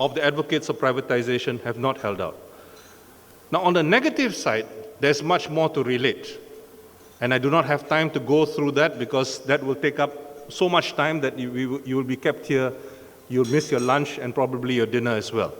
of the advocates of privatization have not held out. Now, on the negative side, there's much more to relate. And I do not have time to go through that because that will take up so much time that you will be kept here, you'll miss your lunch and probably your dinner as well.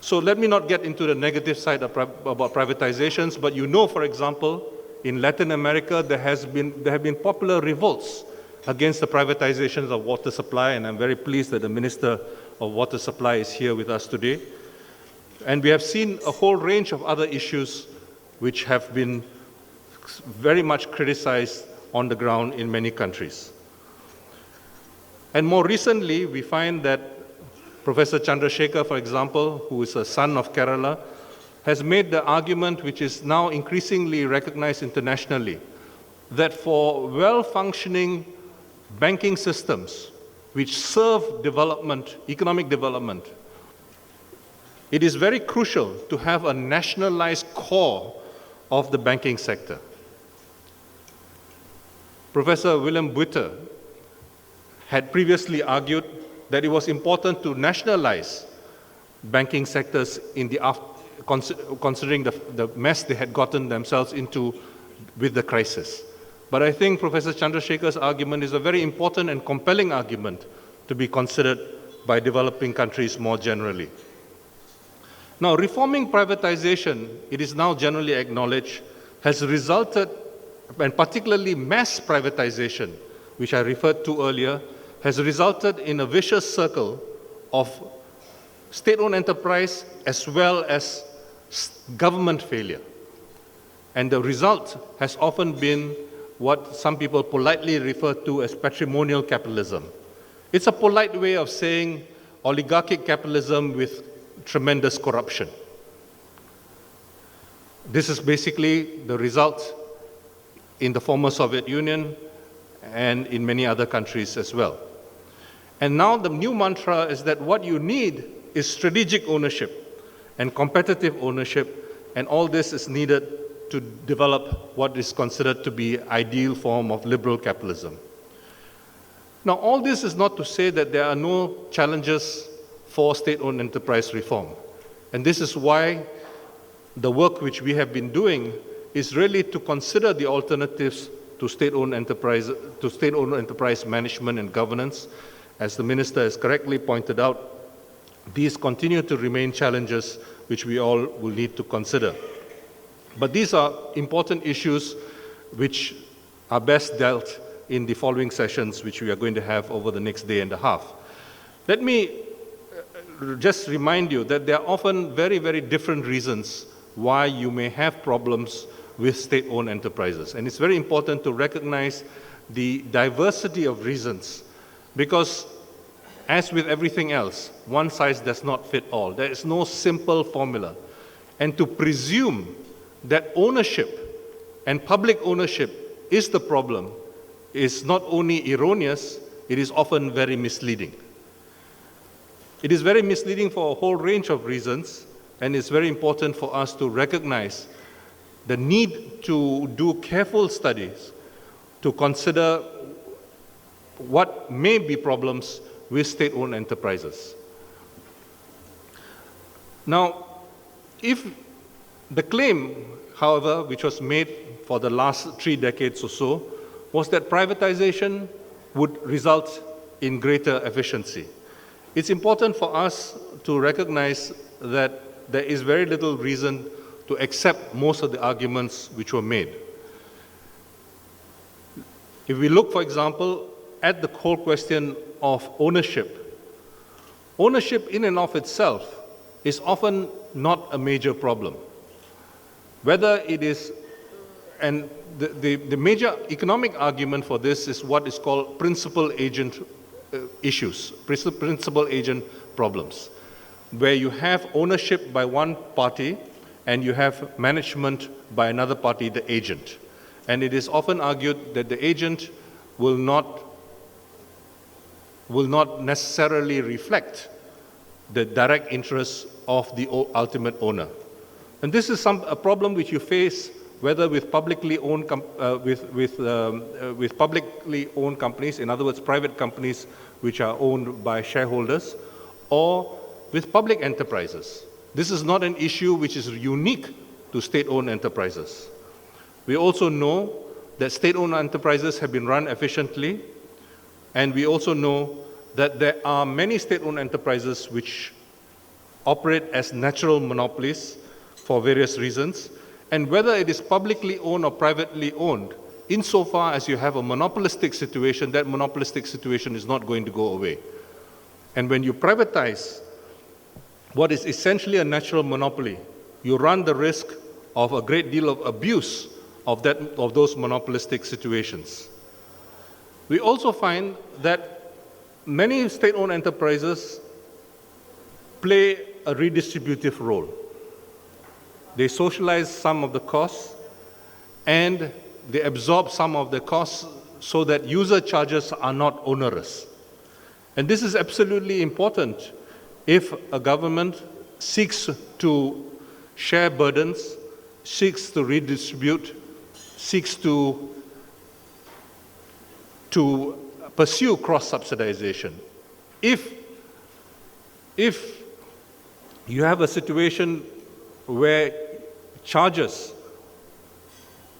So let me not get into the negative side about privatizations, but you know, for example, in Latin America, there have been popular revolts against the privatizations of water supply, and I'm very pleased that the Minister of Water Supply is here with us today. And we have seen a whole range of other issues which have been very much criticized on the ground in many countries. And more recently, we find that Professor Chandrasekhar, for example, who is a son of Kerala, has made the argument, which is now increasingly recognized internationally, that for well-functioning banking systems which serve development, economic development, it is very crucial to have a nationalized core of the banking sector. Professor Willem Buiter had previously argued that it was important to nationalize banking sectors in the considering the mess they had gotten themselves into with the crisis. But I think Professor Chandrasekhar's argument is a very important and compelling argument to be considered by developing countries more generally. Now, reforming privatization, it is now generally acknowledged, has resulted, and particularly mass privatization, which I referred to earlier, has resulted in a vicious circle of state-owned enterprise as well as government failure. And the result has often been what some people politely refer to as patrimonial capitalism. It's a polite way of saying oligarchic capitalism with tremendous corruption. This is basically the result in the former Soviet Union and in many other countries as well. And now the new mantra is that what you need is strategic ownership and competitive ownership, and all this is needed to develop what is considered to be ideal form of liberal capitalism. Now, all this is not to say that there are no challenges for state-owned enterprise reform. And this is why the work which we have been doing is really to consider the alternatives to state-owned enterprise management and governance. As the Minister has correctly pointed out, these continue to remain challenges which we all will need to consider. But these are important issues which are best dealt in the following sessions which we are going to have over the next day and a half. Let me just remind you that there are often very, very different reasons why you may have problems with state-owned enterprises. And it's very important to recognize the diversity of reasons, because as with everything else, one size does not fit all. There is no simple formula. And to presume that ownership and public ownership is the problem is not only erroneous, it is often very misleading. It is very misleading for a whole range of reasons, and it's very important for us to recognize the need to do careful studies to consider what may be problems with state-owned enterprises. Now, if the claim, however, which was made for the last 3 decades or so, was that privatization would result in greater efficiency. It's important for us to recognize that there is very little reason to accept most of the arguments which were made. If we look, for example, at the whole question of ownership, ownership in and of itself is often not a major problem. Whether it is, and the major economic argument for this is what is called principal agent issues, principal agent problems, where you have ownership by one party and you have management by another party, the agent. And it is often argued that the agent will not necessarily reflect the direct interests of the ultimate owner. And this is a problem which you face whether with publicly owned companies, in other words, private companies which are owned by shareholders, or with public enterprises. This is not an issue which is unique to state-owned enterprises. We also know that state-owned enterprises have been run efficiently, and we also know that there are many state-owned enterprises which operate as natural monopolies for various reasons, and whether it is publicly owned or privately owned, insofar as you have a monopolistic situation, that monopolistic situation is not going to go away. And when you privatize what is essentially a natural monopoly, you run the risk of a great deal of abuse of those monopolistic situations. We also find that many state-owned enterprises play a redistributive role. They socialize some of the costs and they absorb some of the costs so that user charges are not onerous. And this is absolutely important if a government seeks to share burdens, seeks to redistribute, seeks to pursue cross-subsidization. If you have a situation where charges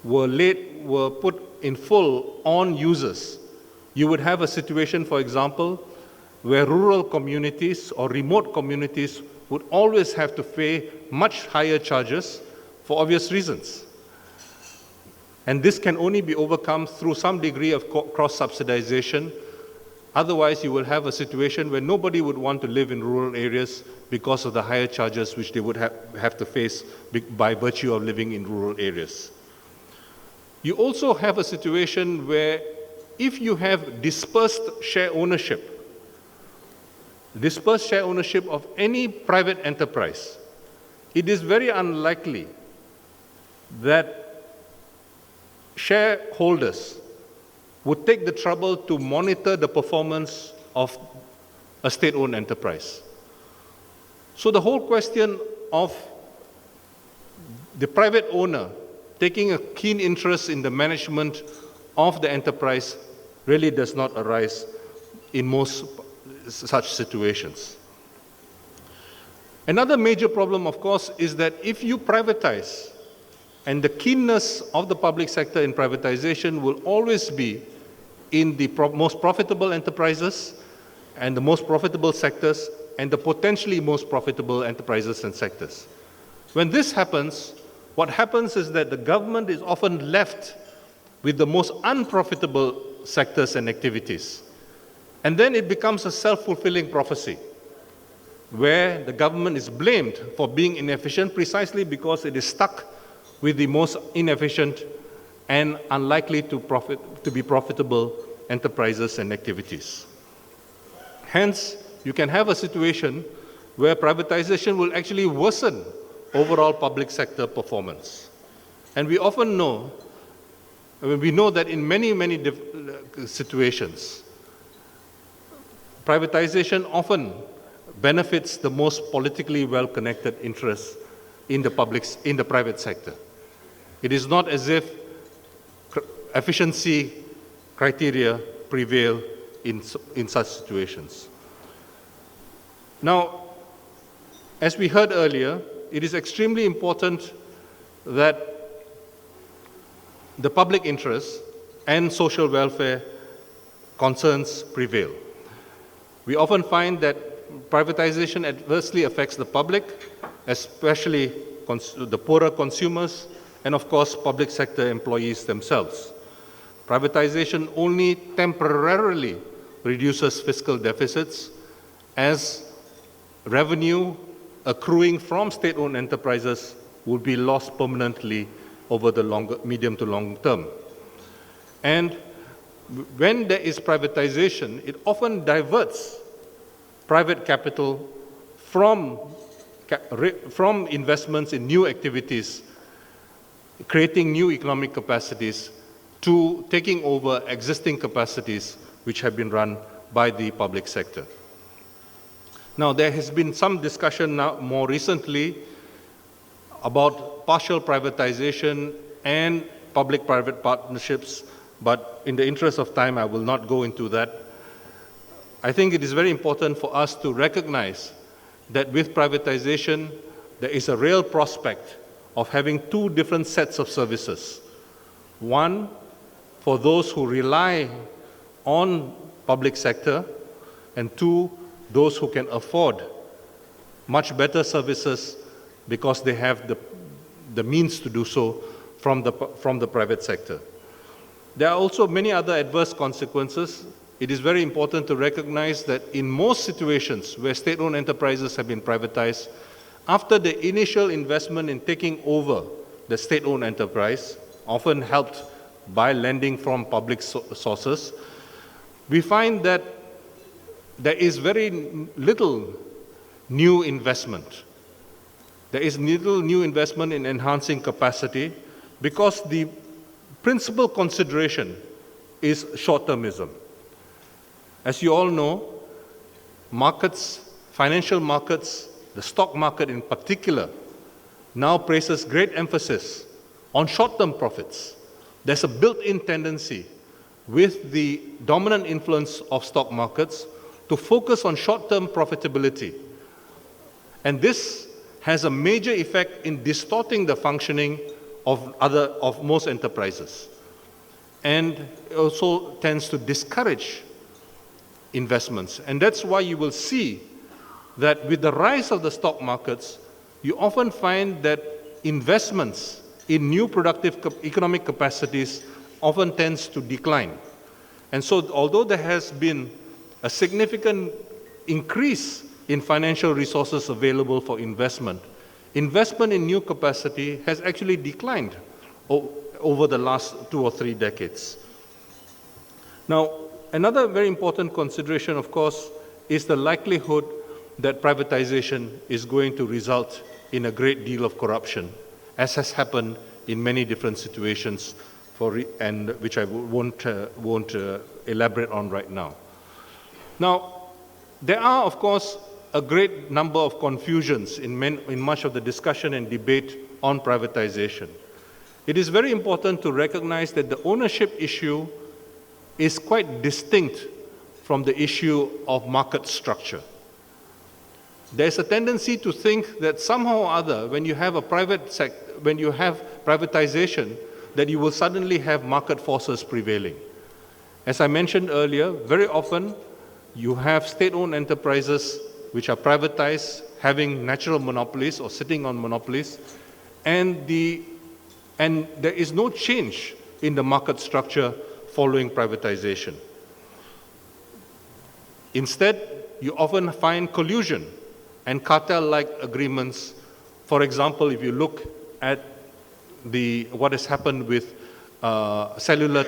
were put in full on users, you would have a situation, for example, where rural communities or remote communities would always have to pay much higher charges for obvious reasons. And this can only be overcome through some degree of cross-subsidization. Otherwise, you will have a situation where nobody would want to live in rural areas because of the higher charges which they would have to face by virtue of living in rural areas. You also have a situation where if you have dispersed share ownership of any private enterprise, it is very unlikely that shareholders would take the trouble to monitor the performance of a state-owned enterprise. So the whole question of the private owner taking a keen interest in the management of the enterprise really does not arise in most such situations. Another major problem, of course, is that if you privatize, and the keenness of the public sector in privatization will always be in the most profitable enterprises and the most profitable sectors and the potentially most profitable enterprises and sectors. When this happens, what happens is that the government is often left with the most unprofitable sectors and activities. And then it becomes a self-fulfilling prophecy, where the government is blamed for being inefficient precisely because it is stuck with the most inefficient and unlikely to be profitable enterprises and activities. Hence, you can have a situation where privatization will actually worsen overall public sector performance. And we often know, we know that in many situations, privatization often benefits the most politically well-connected interests in the private sector. It is not as if efficiency criteria prevail in such situations. Now, as we heard earlier, it is extremely important that the public interest and social welfare concerns prevail. We often find that privatization adversely affects the public, especially the poorer consumers, and of course, public sector employees themselves. Privatization only temporarily reduces fiscal deficits as revenue accruing from state-owned enterprises will be lost permanently over the medium to long term. And when there is privatization, it often diverts private capital from investments in new activities, creating new economic capacities, to taking over existing capacities which have been run by the public sector. Now, there has been some discussion now more recently about partial privatization and public-private partnerships, but in the interest of time, I will not go into that. I think it is very important for us to recognize that with privatization, there is a real prospect of having two different sets of services. One, for those who rely on public sector, and two, those who can afford much better services because they have the means to do so from the private sector. There are also many other adverse consequences. It is very important to recognize that in most situations where state-owned enterprises have been privatized, after the initial investment in taking over the state-owned enterprise, often helped by lending from public sources, we find that there is very little new investment. There is little new investment in enhancing capacity because the principal consideration is short-termism. As you all know, markets, financial markets, the stock market in particular, now places great emphasis on short-term profits. There's a built-in tendency with the dominant influence of stock markets to focus on short-term profitability. And this has a major effect in distorting the functioning of most enterprises. And it also tends to discourage investments. And that's why you will see that with the rise of the stock markets, you often find that investments in new productive economic capacities often tends to decline. And so although there has been a significant increase in financial resources available for investment, investment in new capacity has actually declined over the last 2 or 3 decades. Now, another very important consideration, of course, is the likelihood that privatization is going to result in a great deal of corruption, as has happened in many different situations, and which I won't elaborate on right now. Now, there are, of course, a great number of confusions in much of the discussion and debate on privatization. It is very important to recognize that the ownership issue is quite distinct from the issue of market structure. There's a tendency to think that somehow or other, when you have privatization, that you will suddenly have market forces prevailing. As I mentioned earlier, very often you have state-owned enterprises which are privatized, having natural monopolies or sitting on monopolies, and there is no change in the market structure following privatization. Instead, you often find collusion and cartel-like agreements. For example, if you look at what has happened with cellular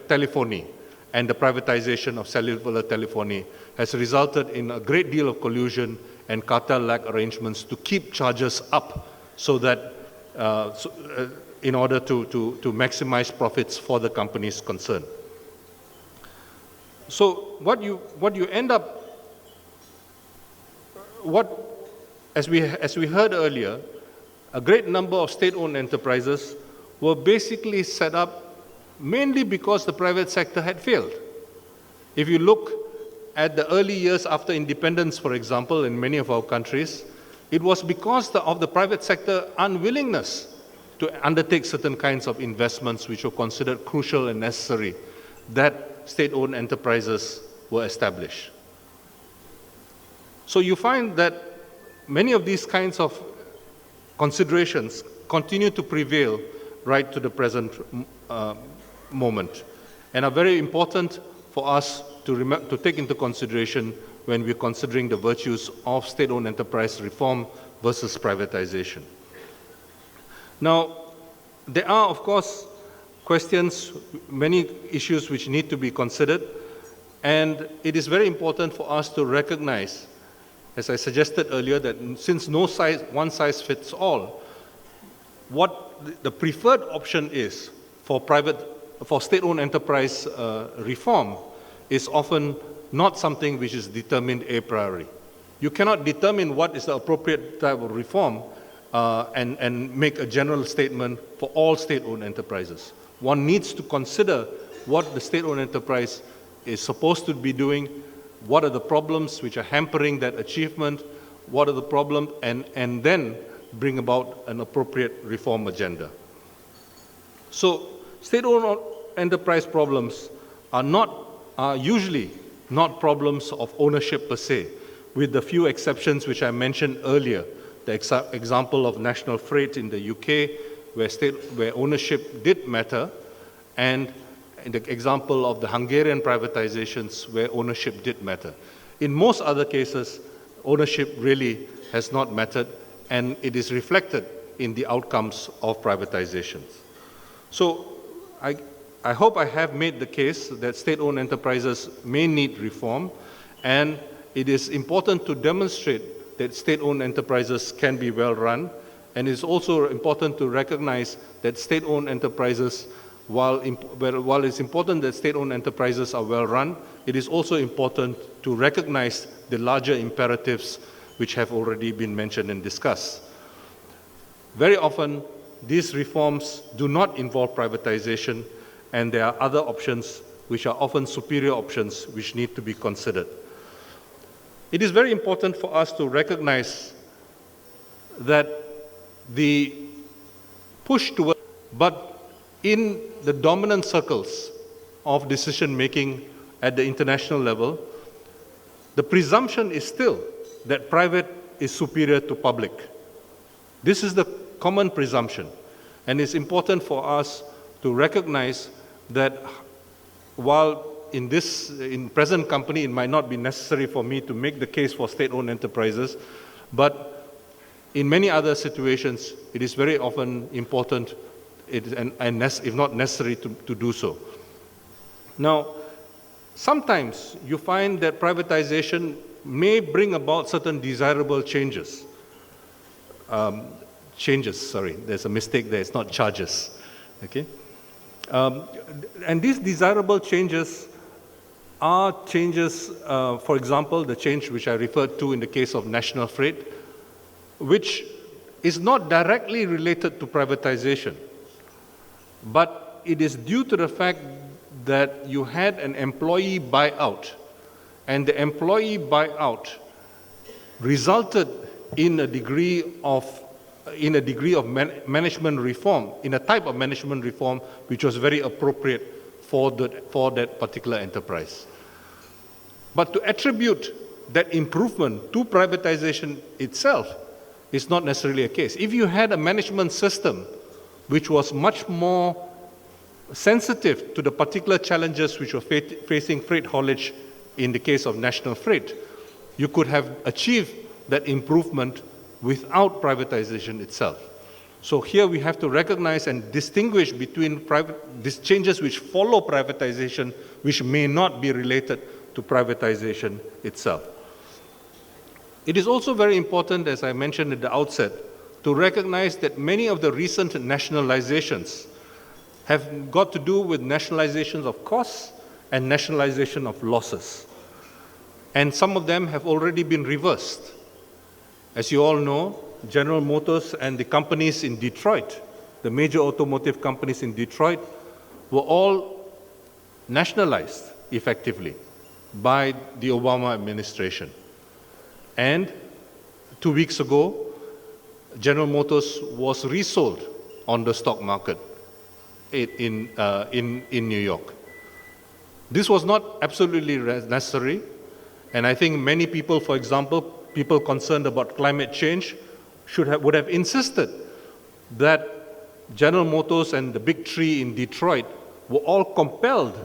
telephony, and the privatization of cellular telephony has resulted in a great deal of collusion and cartel-like arrangements to keep charges up so that in order to maximize profits for the companies concerned. So what you end up, as we heard earlier, a great number of state-owned enterprises were basically set up mainly because the private sector had failed. If you look at the early years after independence, for example, in many of our countries, it was because of the private sector unwillingness to undertake certain kinds of investments which were considered crucial and necessary that state-owned enterprises were established. So you find that many of these kinds of considerations continue to prevail right to the present moment, and are very important for us to take into consideration when we're considering the virtues of state-owned enterprise reform versus privatization. Now, there are, of course, questions, many issues which need to be considered, and it is very important for us to recognize, as I suggested earlier, that since no one size fits all, what the preferred option is for state-owned enterprise reform is often not something which is determined a priori. You cannot determine what is the appropriate type of reform and make a general statement for all state-owned enterprises. One needs to consider what the state-owned enterprise is supposed to be doing, what are the problems which are hampering that achievement, what are the problems, and then bring about an appropriate reform agenda. So state-owned enterprise problems are usually not problems of ownership per se, with the few exceptions which I mentioned earlier. The example of National Freight in the UK, where ownership did matter, and the example of the Hungarian privatizations, where ownership did matter. In most other cases, ownership really has not mattered, and it is reflected in the outcomes of privatizations. So I hope I have made the case that state-owned enterprises may need reform, and it is important to demonstrate that state-owned enterprises can be well run, and it's also important to recognize that state-owned enterprises, while it's important that state-owned enterprises are well run, it is also important to recognize the larger imperatives which have already been mentioned and discussed. Very often, these reforms do not involve privatization, and there are other options which are often superior options which need to be considered. It is very important for us to recognize that the push toward, but in the dominant circles of decision-making at the international level, the presumption is still that private is superior to public. This is the common presumption, and it's important for us to recognize that while in present company it might not be necessary for me to make the case for state-owned enterprises, but in many other situations it is very often important and if not necessary to do so. Now, sometimes you find that privatization may bring about certain desirable changes. There's a mistake there, it's not charges, okay? And these desirable changes are changes, for example, the change which I referred to in the case of National Freight, which is not directly related to privatization, but it is due to the fact that you had an employee buyout, and the employee buyout resulted in a degree of management reform, in a type of management reform which was very appropriate for that particular enterprise. But to attribute that improvement to privatization itself is not necessarily a case. If you had a management system which was much more sensitive to the particular challenges which were facing freight haulage in the case of National Freight, you could have achieved that improvement without privatization itself. So here we have to recognize and distinguish between these changes which follow privatization, which may not be related to privatization itself. It is also very important, as I mentioned at the outset, to recognize that many of the recent nationalizations have got to do with nationalizations of costs and nationalization of losses. And some of them have already been reversed. As you all know, General Motors and the companies in Detroit, the major automotive companies in Detroit, were all nationalized effectively by the Obama administration. And 2 weeks ago, General Motors was resold on the stock market in New York. This was not absolutely necessary, and I think many people, for example, people concerned about climate change, would have insisted that General Motors and the big three in Detroit were all compelled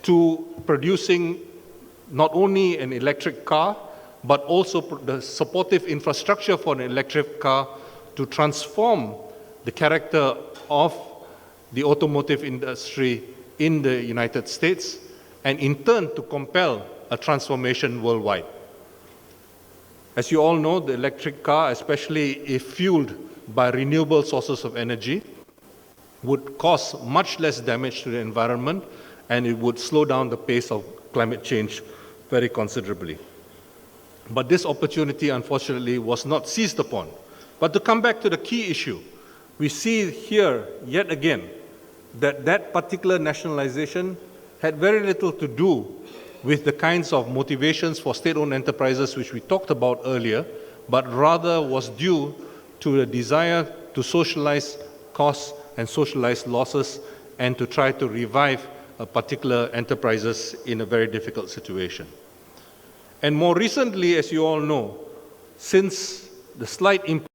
to producing not only an electric car, but also the supportive infrastructure for an electric car to transform the character of the automotive industry in the United States, and in turn to compel a transformation worldwide. As you all know, the electric car, especially if fueled by renewable sources of energy, would cause much less damage to the environment, and it would slow down the pace of climate change very considerably. But this opportunity, unfortunately, was not seized upon. But to come back to the key issue, we see here, yet again, that particular nationalization had very little to do with the kinds of motivations for state-owned enterprises which we talked about earlier, but rather was due to a desire to socialize costs and socialize losses and to try to revive particular enterprises in a very difficult situation. And more recently, as you all know, since the slight impact